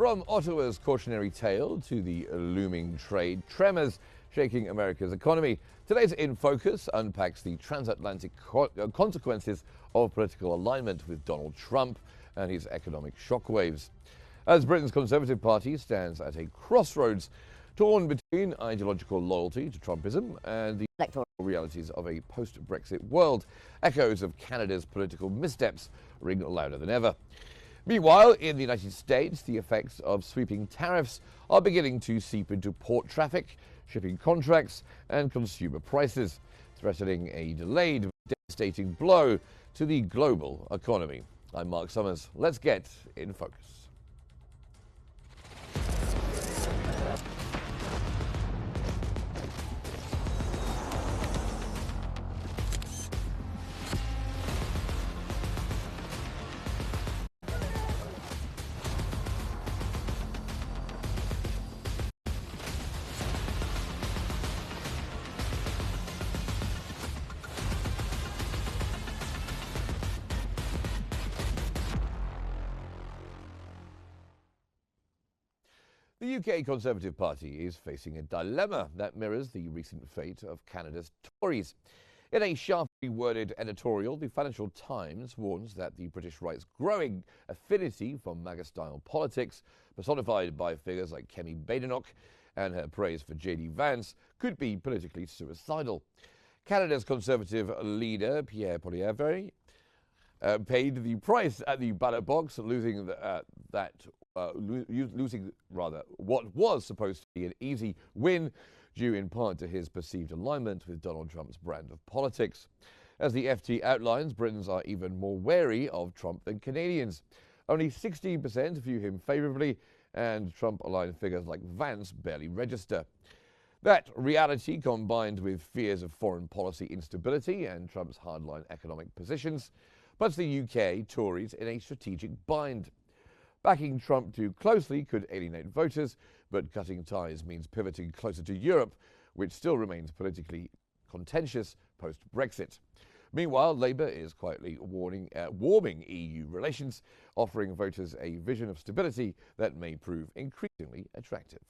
From Ottawa's cautionary tale to the looming trade tremors shaking America's economy, today's In Focus unpacks the transatlantic consequences of political alignment with Donald Trump and his economic shockwaves. As Britain's Conservative Party stands at a crossroads, torn between ideological loyalty to Trumpism and the electoral realities of a post-Brexit world, echoes of Canada's political missteps ring louder than ever. Meanwhile, in the United States, the effects of sweeping tariffs are beginning to seep into port traffic, shipping contracts, and consumer prices, threatening a delayed, devastating blow to the global economy. I'm Mark Summers. Let's get in focus. The UK Conservative Party is facing a dilemma that mirrors the recent fate of Canada's Tories. In a sharply worded editorial, the Financial Times warns that the British right's growing affinity for MAGA-style politics, personified by figures like Kemi Badenoch and her praise for J.D. Vance, could be politically suicidal. Canada's Conservative leader, Pierre Poilievre, paid the price at the ballot box, losing what was supposed to be an easy win, due in part to his perceived alignment with Donald Trump's brand of politics. As the FT outlines, Britons are even more wary of Trump than Canadians. Only 16% view him favourably, and Trump-aligned figures like Vance barely register. That reality, combined with fears of foreign policy instability and Trump's hardline economic positions, puts the UK Tories in a strategic bind. Backing Trump too closely could alienate voters, but cutting ties means pivoting closer to Europe, which still remains politically contentious post-Brexit. Meanwhile, Labour is quietly warming EU relations, offering voters a vision of stability that may prove increasingly attractive.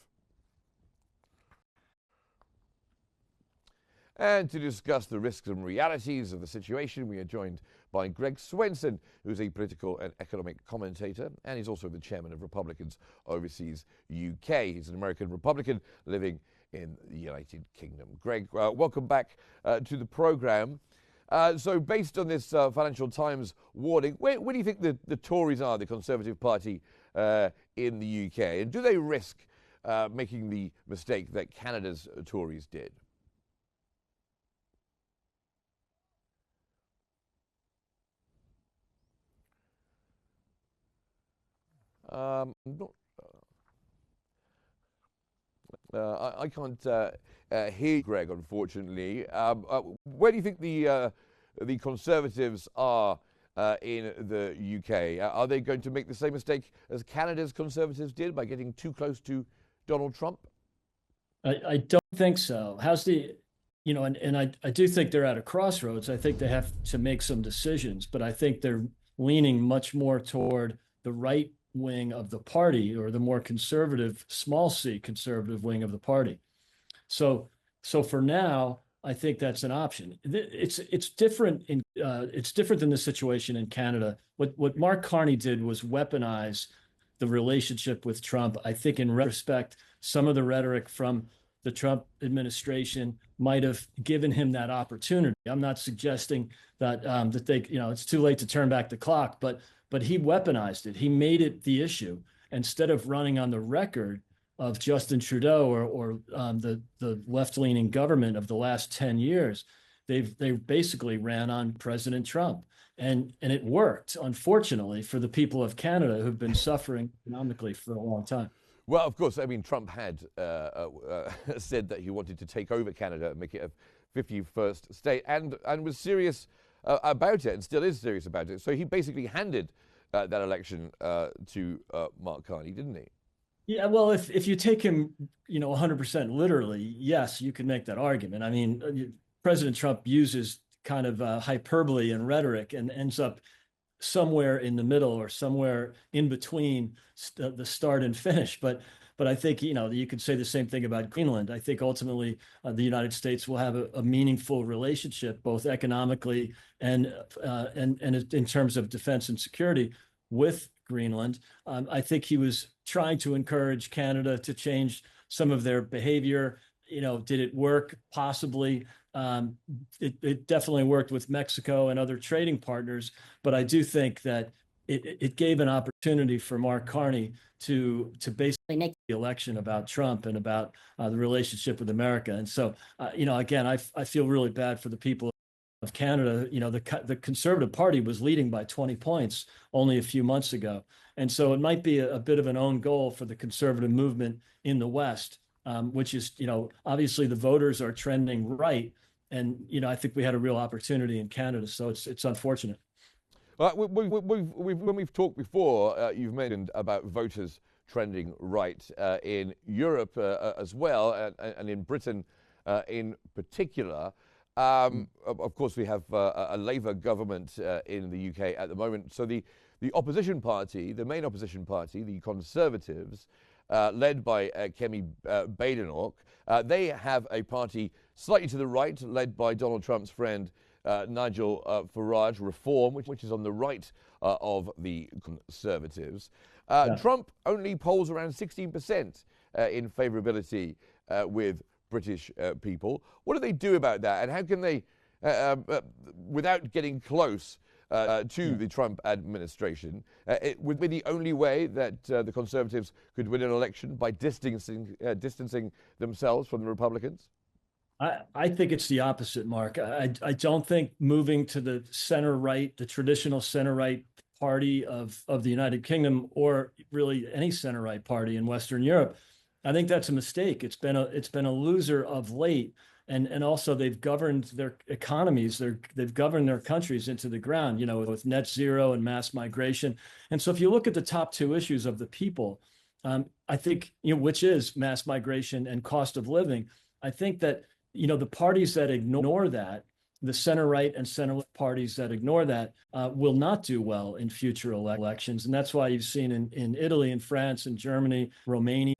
And to discuss the risks and realities of the situation, we are joined by Greg Swenson, who's a political and economic commentator, and he's also the chairman of Republicans Overseas UK. He's an American Republican living in the United Kingdom. Greg, welcome back to the program. So based on this Financial Times warning, where do you think the Tories are, the Conservative Party in the UK? And do they risk making the mistake that Canada's Tories did? I can't hear Greg, unfortunately. Where do you think the Conservatives are in the UK? Are they going to make the same mistake as Canada's Conservatives did by getting too close to Donald Trump? I don't think so. I do think they're at a crossroads. I think they have to make some decisions, but I think they're leaning much more toward the right wing of the party, or the more conservative, small c conservative wing of the party. So for now, I think that's an option. It's different than the situation in Canada. What Mark Carney did was weaponize the relationship with Trump. I think in retrospect, some of the rhetoric from the Trump administration might have given him that opportunity. I'm not suggesting that it's too late to turn back the clock, but he weaponized it. He made it the issue instead of running on the record of Justin Trudeau or the left-leaning government of the last 10 years. They basically ran on President Trump, and it worked, unfortunately, for the people of Canada who've been suffering economically for a long time. Well, of course, I mean, Trump had said that he wanted to take over Canada and make it a 51st state, and was serious about it, and still is serious about it. So he basically handed that election to Mark Carney, didn't he? Yeah, well, if you take him, 100% literally, yes, you can make that argument. I mean, President Trump uses kind of hyperbole and rhetoric and ends up somewhere in the middle or somewhere in between the start and finish. But I think, you could say the same thing about Greenland. I think ultimately the United States will have a meaningful relationship, both economically and in terms of defense and security with Greenland. I think he was trying to encourage Canada to change some of their behavior. Did it work? Possibly. It definitely worked with Mexico and other trading partners, but I do think that it gave an opportunity for Mark Carney to basically make the election about Trump and about the relationship with America. And so, again, I feel really bad for the people of Canada. The Conservative Party was leading by 20 points only a few months ago. And so it might be a bit of an own goal for the conservative movement in the West, which is, obviously the voters are trending right. And, I think we had a real opportunity in Canada. So it's unfortunate. When we've talked before, you've mentioned about voters trending right in Europe as well, and in Britain in particular. Of course, we have a Labour government in the UK at the moment. So the opposition party, the main opposition party, the Conservatives, led by Kemi Badenoch, they have a party slightly to the right, led by Donald Trump's friend Nigel Farage, Reform, which is on the right of the Conservatives. Yeah. Trump only polls around 16% in favourability with British people. What do they do about that, and how can they, without getting close to the Trump administration, it would be the only way that the Conservatives could win an election by distancing themselves from the Republicans? I think it's the opposite, Mark. I don't think moving to the center right, the traditional center right party of the United Kingdom, or really any center right party in Western Europe, I think that's a mistake. It's been a loser of late, and also they've governed their economies, they've governed their countries into the ground, with net zero and mass migration. And so if you look at the top two issues of the people, I think, which is mass migration and cost of living, I think that the parties that ignore that, the center right and center left parties that ignore that, will not do well in future elections. And that's why you've seen in Italy and France and Germany, Romania,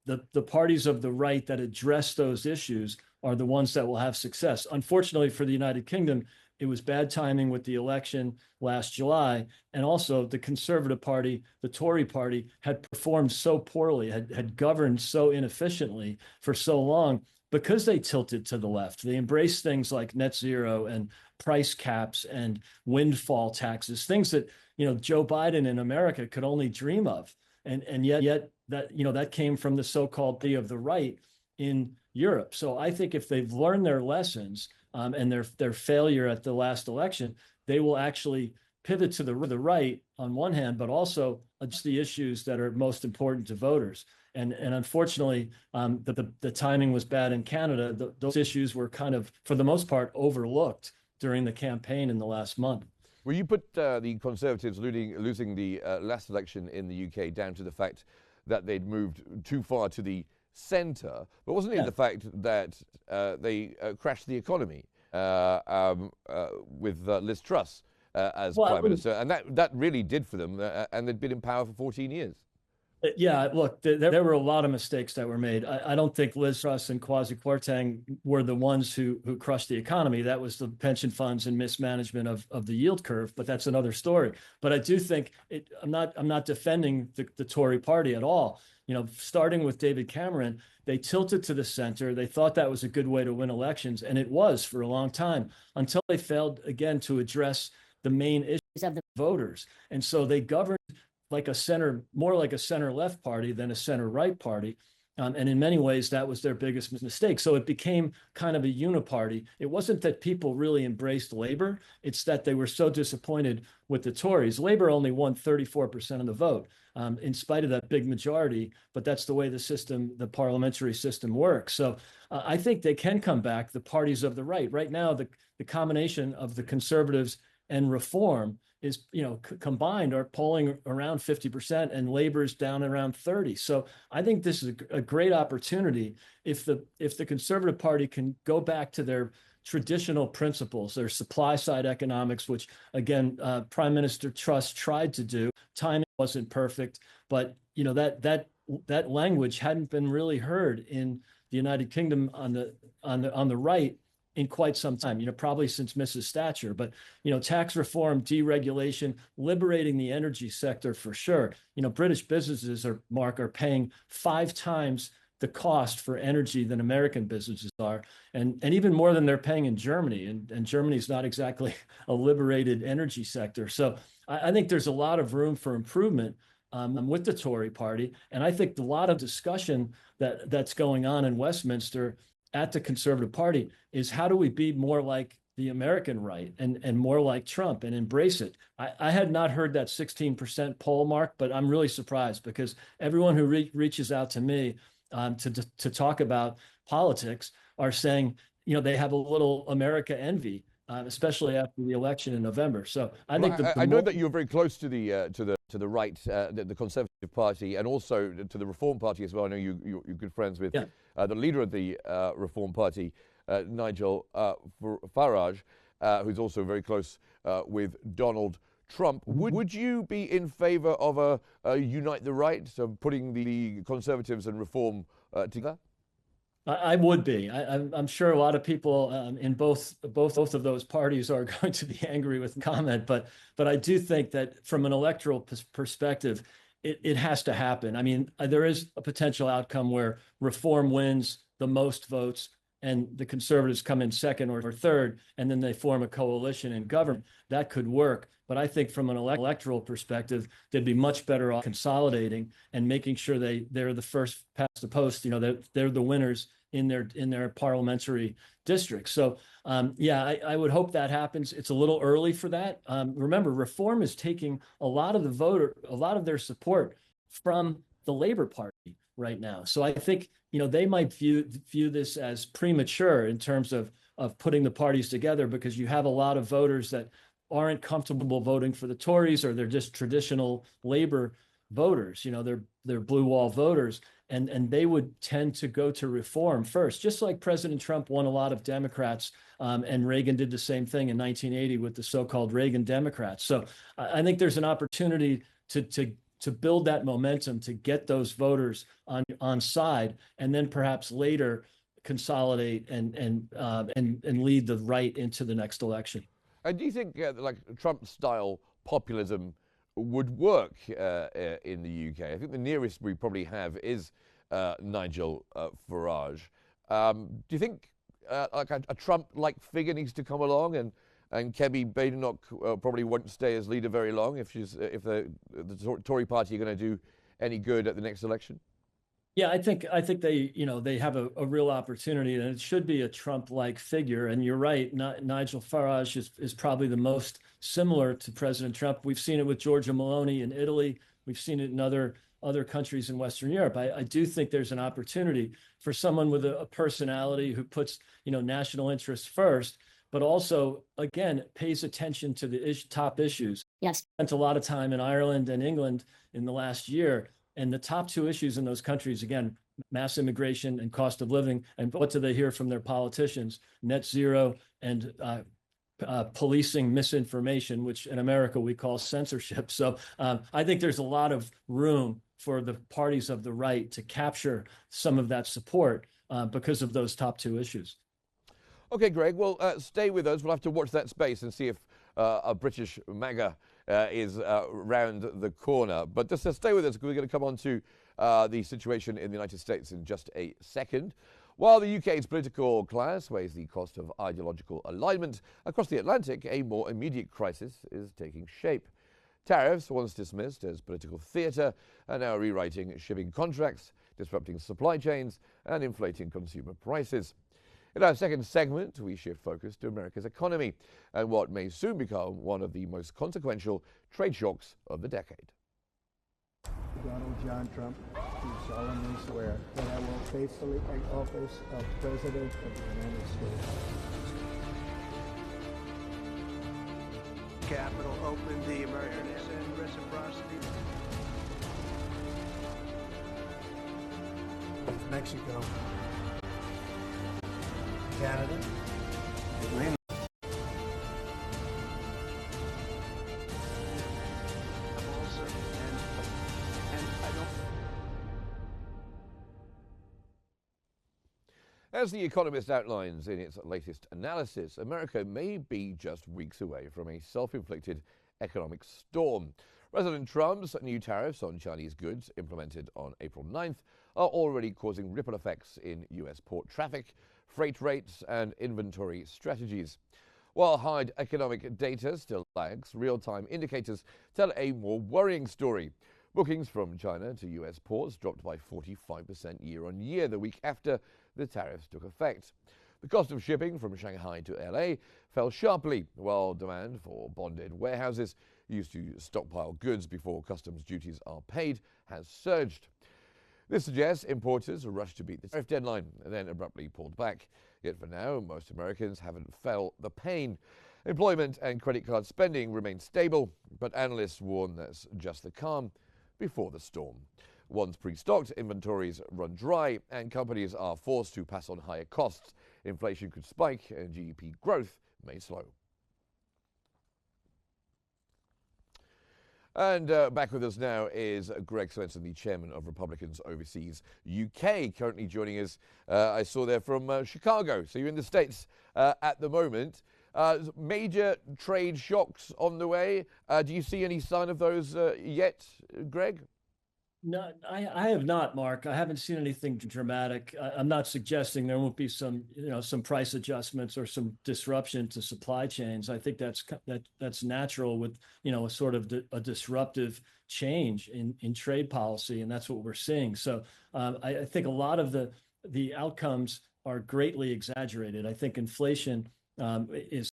the parties of the right that address those issues are the ones that will have success. Unfortunately for the United Kingdom, it was bad timing with the election last July. And also the Conservative Party, the Tory Party, had performed so poorly, had governed so inefficiently for so long, because they tilted to the left. They embraced things like net zero and price caps and windfall taxes, things that, Joe Biden in America could only dream of. And yet that, that came from the so-called of the right in Europe. So I think if they've learned their lessons and their failure at the last election, they will actually pivot to the right on one hand, but also address the issues that are most important to voters. And unfortunately, the timing was bad in Canada. Those issues were kind of, for the most part, overlooked during the campaign in the last month. Well, you put the Conservatives losing the last election in the UK down to the fact that they'd moved too far to the centre, but wasn't it the fact that they crashed the economy with Liz Truss as Prime Minister? And that really did for them, and they'd been in power for 14 years. Yeah, look, there were a lot of mistakes that were made. I don't think Liz Truss and Kwasi Kwarteng were the ones who crushed the economy. That was the pension funds and mismanagement of the yield curve, but that's another story. But I do think I'm not defending the Tory party at all. Starting with David Cameron, they tilted to the center. They thought that was a good way to win elections, and it was for a long time, until they failed again to address the main issues of the voters. And so they governed more like a center left party than a center right party. And in many ways, that was their biggest mistake. So it became kind of a uniparty. It wasn't that people really embraced Labour. It's that they were so disappointed with the Tories. Labour only won 34% of the vote, in spite of that big majority. But that's the way the parliamentary system works. So I think they can come back, the parties of the right. Right now, the combination of the Conservatives and Reform is, combined are polling around 50%, and Labor's down around 30%. So I think this is a great opportunity if the Conservative Party can go back to traditional principles. There's supply side economics, which again, Prime Minister Truss tried to do. Timing wasn't perfect, but that language hadn't been really heard in the United Kingdom on the right in quite some time, probably since Mrs. Thatcher. But, tax reform, deregulation, liberating the energy sector for sure. British businesses are paying 5 times the cost for energy than American businesses are, and even more than they're paying in Germany. And Germany's not exactly a liberated energy sector. So I think there's a lot of room for improvement with the Tory party. And I think a lot of discussion that's going on in Westminster at the Conservative Party is how do we be more like the American right and more like Trump and embrace it. I had not heard that 16% poll mark, but I'm really surprised because everyone who reaches out to me to talk about politics are saying, they have a little America envy, especially after the election in November. So I think I know that you're very close to the right, the Conservative Party, and also to the Reform Party as well. I know you're good friends with the leader of the Reform Party, Nigel Farage, who's also very close with Donald Trump. Would you be in favor of a unite the right, so putting the Conservatives and Reform together? I would be. I'm sure a lot of people in both of those parties are going to be angry with the comment, but I do think that from an electoral perspective, it has to happen. I mean, there is a potential outcome where Reform wins the most votes and the Conservatives come in second or third, and then they form a coalition in government. That could work. But I think from an electoral perspective, they'd be much better off consolidating and making sure they're the first past the post. They're the winners in their parliamentary districts. So I would hope that happens. It's a little early for that. Remember, Reform is taking a lot of their support from the Labor Party right now. So I think they might view this as premature in terms of putting the parties together, because you have a lot of voters that aren't comfortable voting for the Tories, or they're just traditional Labor voters. They're blue wall voters, and they would tend to go to Reform first, just like President Trump won a lot of Democrats, and Reagan did the same thing in 1980 with the so-called Reagan Democrats. So I think there's an opportunity to build that momentum, to get those voters on side, and then perhaps later consolidate and lead the right into the next election. And do you think like Trump-style populism would work in the UK? I think the nearest we probably have is Nigel Farage. Do you think like a Trump-like figure needs to come along, and Kemi Badenoch probably won't stay as leader very long if the Tory party are going to do any good at the next election? Yeah, I think they have a real opportunity, and it should be a Trump-like figure. And you're right, Nigel Farage is probably the most similar to President Trump. We've seen it with Giorgia Meloni in Italy. We've seen it in other countries in Western Europe. I do think there's an opportunity for someone with a personality who puts national interests first, but also, again, pays attention to the top issues. Yes. Spent a lot of time in Ireland and England in the last year. And the top 2 issues in those countries, again, mass immigration and cost of living. And what do they hear from their politicians? Net zero and policing misinformation, which in America we call censorship. So I think there's a lot of room for the parties of the right to capture some of that support because of those top 2 issues. Okay, Greg, well, stay with us. We'll have to watch that space and see if a British MAGA is round the corner. But just stay with us, because we're going to come on to the situation in the United States in just a second. While the UK's political class weighs the cost of ideological alignment, across the Atlantic, a more immediate crisis is taking shape. Tariffs, once dismissed as political theatre, are now rewriting shipping contracts, disrupting supply chains, and inflating consumer prices. In our second segment, we shift focus to America's economy and what may soon become one of the most consequential trade shocks of the decade. Donald John Trump, do solemnly swear that I will faithfully take office of President of the United States. Capitol open, the Americans and reciprocity. Mexico, Canada, Really? Also, and I don't. As The Economist outlines in its latest analysis, America may be just weeks away from a self-inflicted economic storm. President Trump's new tariffs on Chinese goods, implemented on April 9th, are already causing ripple effects in U.S. port traffic, freight rates, and inventory strategies. While hard economic data still lags, real-time indicators tell a more worrying story. Bookings from China to U.S. ports dropped by 45% year-on-year the week after the tariffs took effect. The cost of shipping from Shanghai to LA fell sharply, while demand for bonded warehouses used to stockpile goods before customs duties are paid has surged. This suggests importers rushed to beat the tariff deadline and then abruptly pulled back. Yet for now, most Americans haven't felt the pain. Employment and credit card spending remain stable, but analysts warn that's just the calm before the storm. Once pre-stocked, inventories run dry and companies are forced to pass on higher costs. Inflation could spike and GDP growth may slow. And back with us now is Greg Swenson, the chairman of Republicans Overseas UK, currently joining us. I saw there from Chicago. So you're in the States at the moment. Major trade shocks on the way. Do you see any sign of those yet, Greg? No, I have not, Mark. I haven't seen anything dramatic. I'm not suggesting there won't be some, some price adjustments or some disruption to supply chains. I think that's natural with, a sort of a disruptive change in trade policy, and that's what we're seeing. So I think a lot of the outcomes are greatly exaggerated. I think inflation is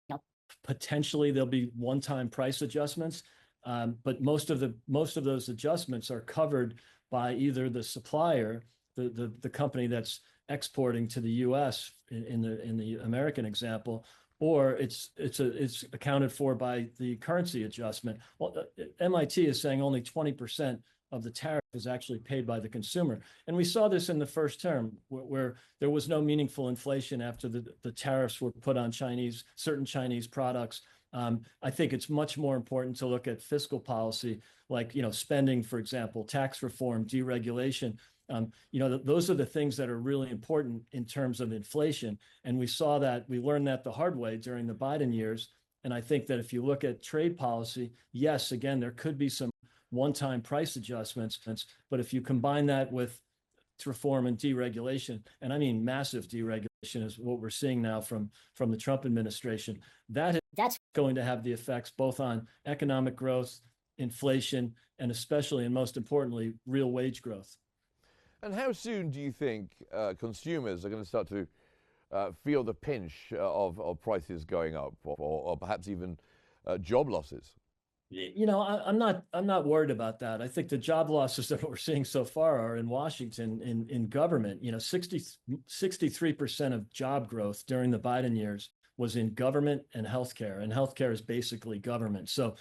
potentially there'll be one-time price adjustments. But most of those adjustments are covered by either the supplier, the company that's exporting to the U.S. in the American example, or it's accounted for by the currency adjustment. Well, MIT is saying only 20% of the tariff is actually paid by the consumer, and we saw this in the first term where there was no meaningful inflation after the tariffs were put on certain Chinese products. I think it's much more important to look at fiscal policy, like, spending, for example, tax reform, deregulation. Those are the things that are really important in terms of inflation. And we learned that the hard way during the Biden years. And I think that if you look at trade policy, yes, again, there could be some one-time price adjustments, but if you combine that with reform and deregulation, and I mean massive deregulation is what we're seeing now from the Trump administration, that's going to have the effects both on economic growth, inflation, and especially and most importantly, real wage growth. And how soon do you think consumers are going to start to feel the pinch of prices going up, or perhaps even job losses? I'm not worried about that. I think the job losses that we're seeing so far are in Washington in government. 63% of job growth during the Biden years was in government and healthcare is basically government. So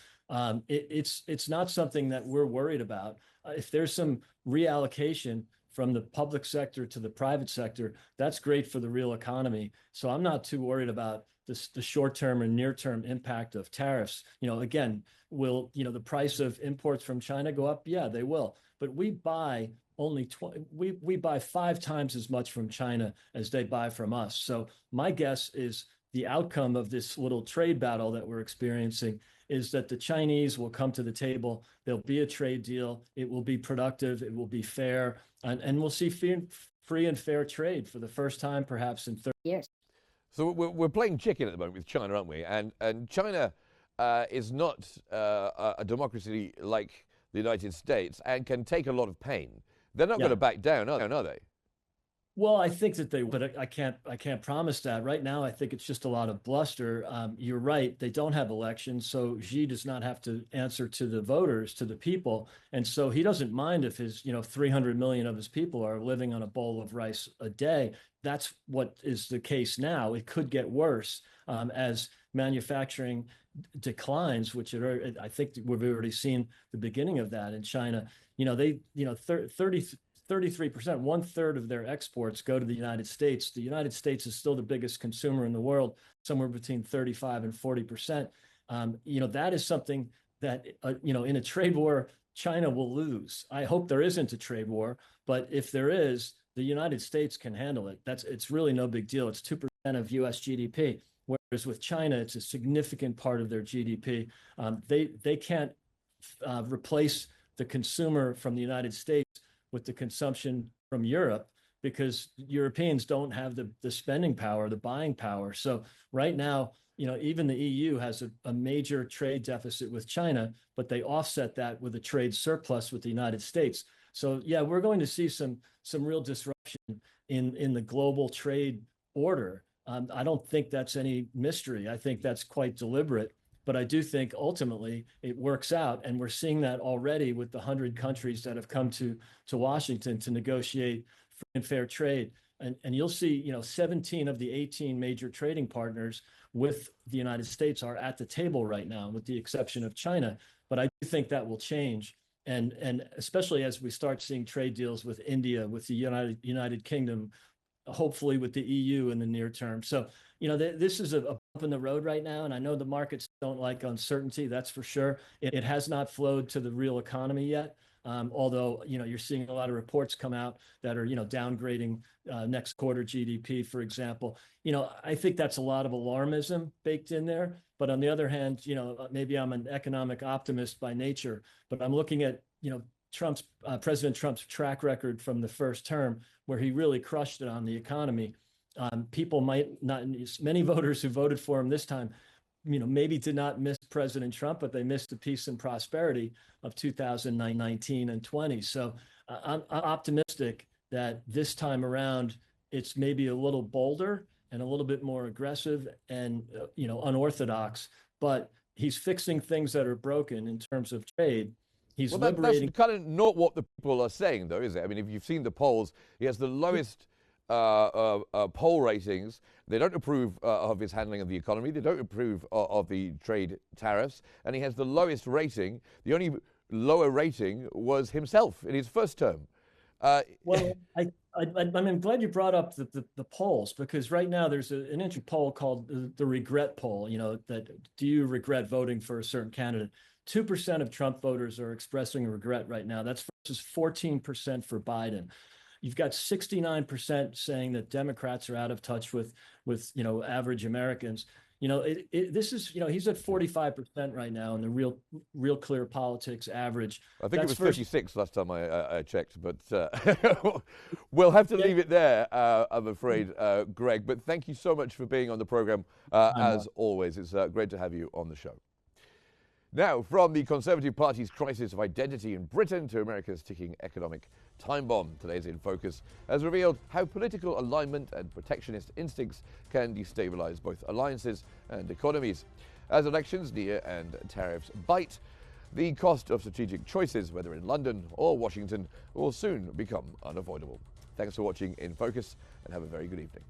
it's not something that we're worried about. If there's some reallocation from the public sector to the private sector, that's great for the real economy. So I'm not too worried about the short-term and near-term impact of tariffs. Again, will the price of imports from China go up? Yeah, they will. But we buy we buy 5 times as much from China as they buy from us. So my guess is the outcome of this little trade battle that we're experiencing is that the Chinese will come to the table. There'll be a trade deal. It will be productive. It will be fair. And we'll see free and fair trade for the first time, perhaps in 30 years. So we're playing chicken at the moment with China, aren't we? And China is not a democracy like the United States and can take a lot of pain. They're not going to back down, are they? Well, I think that they, but I can't promise that. Right now, I think it's just a lot of bluster. You're right; they don't have elections, so Xi does not have to answer to the voters, to the people, and so he doesn't mind if his 300 million of his people are living on a bowl of rice a day. That's what is the case now. It could get worse as manufacturing declines, which I think we've already seen the beginning of that in China. 30 33%, 1/3 of their exports go to the United States. The United States is still the biggest consumer in the world, somewhere between 35 and 40%. That is something that, in a trade war, China will lose. I hope there isn't a trade war, but if there is, the United States can handle it. It's really no big deal. It's 2% of US GDP. Whereas with China, it's a significant part of their GDP. They can't replace the consumer from the United States with the consumption from Europe, because Europeans don't have the spending power, the buying power. So right now, even the EU has a major trade deficit with China, but they offset that with a trade surplus with the United States. So yeah, we're going to see some real disruption in the global trade order. I don't think that's any mystery. I think that's quite deliberate. But I do think ultimately it works out, and we're seeing that already with the 100 countries that have come to Washington to negotiate free and fair trade. And you'll see, 17 of the 18 major trading partners with the United States are at the table right now, with the exception of China. But I do think that will change, and especially as we start seeing trade deals with India, with the United Kingdom, hopefully with the EU in the near term. So, this is a bump in the road right now, and I know the markets don't like uncertainty, that's for sure. It has not flowed to the real economy yet, although, you're seeing a lot of reports come out that are, downgrading next quarter GDP, for example. I think that's a lot of alarmism baked in there. But on the other hand, maybe I'm an economic optimist by nature, but I'm looking at, President Trump's track record from the first term, where he really crushed it on the economy. People might not, many voters who voted for him this time, maybe did not miss President Trump, but they missed the peace and prosperity of 2019 and 20. So I'm optimistic that this time around, it's maybe a little bolder and a little bit more aggressive and, unorthodox, but he's fixing things that are broken in terms of trade. He's liberating. That's kind of not what the people are saying, though, is it? I mean, if you've seen the polls, he has the lowest poll ratings. They don't approve of his handling of the economy. They don't approve of the trade tariffs. And he has the lowest rating. The only lower rating was himself in his first term. Well, I'm glad you brought up the polls, because right now there's an interesting poll called the regret poll, that do you regret voting for a certain candidate? 2% of Trump voters are expressing regret right now. That's versus 14% for Biden. You've got 69% saying that Democrats are out of touch with average Americans. This is, he's at 45% right now in the real clear politics average. I think it was 36 last time I checked, but we'll have to leave it there, I'm afraid, Greg. But thank you so much for being on the program, as always. It's great to have you on the show. Now, from the Conservative Party's crisis of identity in Britain to America's ticking economic time bomb, today's In Focus has revealed how political alignment and protectionist instincts can destabilize both alliances and economies. As elections near and tariffs bite, the cost of strategic choices, whether in London or Washington, will soon become unavoidable. Thanks for watching In Focus, and have a very good evening.